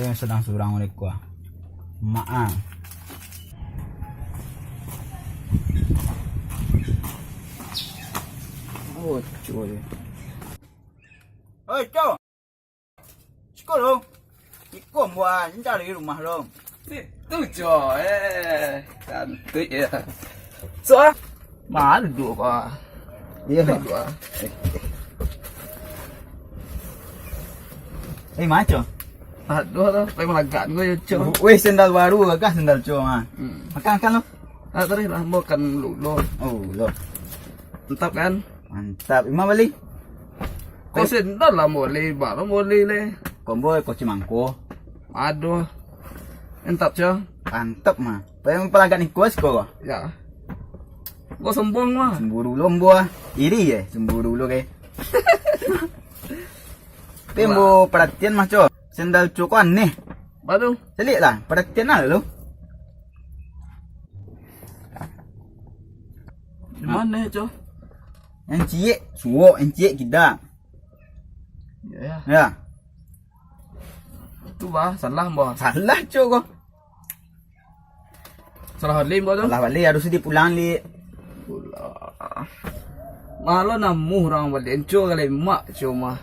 Dia sedang surang oleh gua. Maaf. Oh, cuy. Oi, Cok. Sekolah. Ikut buat cari rumah dong. Itu coy, cantik ya. So, mana duduk kok? Iya. Duduk. Macam. Aduh, pengen lagan gue ya coy. Weh, sendal baru kah sendal Cok ah. Makan lo. Tadi lah makan lulu. Oh, lo. Entap kan? Mantap. Ima balik. Kau sendal lah boleh, baru boleh le. Kombo ko cimangko. Aduh. Entap coy. Mantap mah. Pengen pelagan kuas ko. Ya. Kau sombong mah. Cemburu lombo ah. Iri ya, cemburu lo ke. Tembo perhatian mah Cok. Sendal Cok aneh. Baru. Selik lah, perhatian lah lo. Di mana coy? Yang cie, suwo, yang cie kita. Ya. Ya. Tu bah, salah bah. Salah Cok ko. Salah halim bah tu. Salah balik harus dipulang li. Pula. Malah namuh orang balik. Enco kali mak cuma.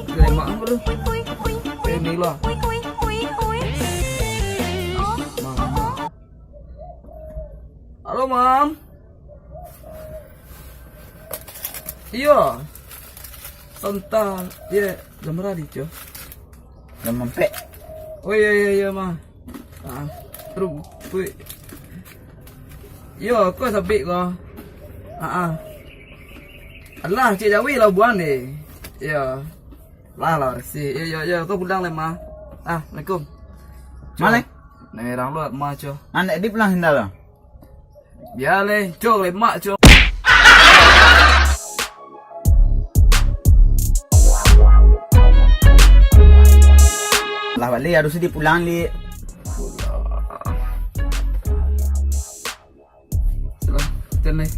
Kali mak apa tu? Ini lah. Mama. Halo mam. Iya. Santai. Ya, gambar di coy. Dan mempek. Oh iya mah. Terus gue. Yo, kau sabik kau. Alah, Cik Jawi lah buan ni. Ya. Lah si. Ya, kau pulang le mah. Assalamualaikum. Mana? Ni orang luar mah coy. Anak di pulang sendal lo. Ya le, coy le mak coy. Lah balik harus dipulang li. Salah. Tenai.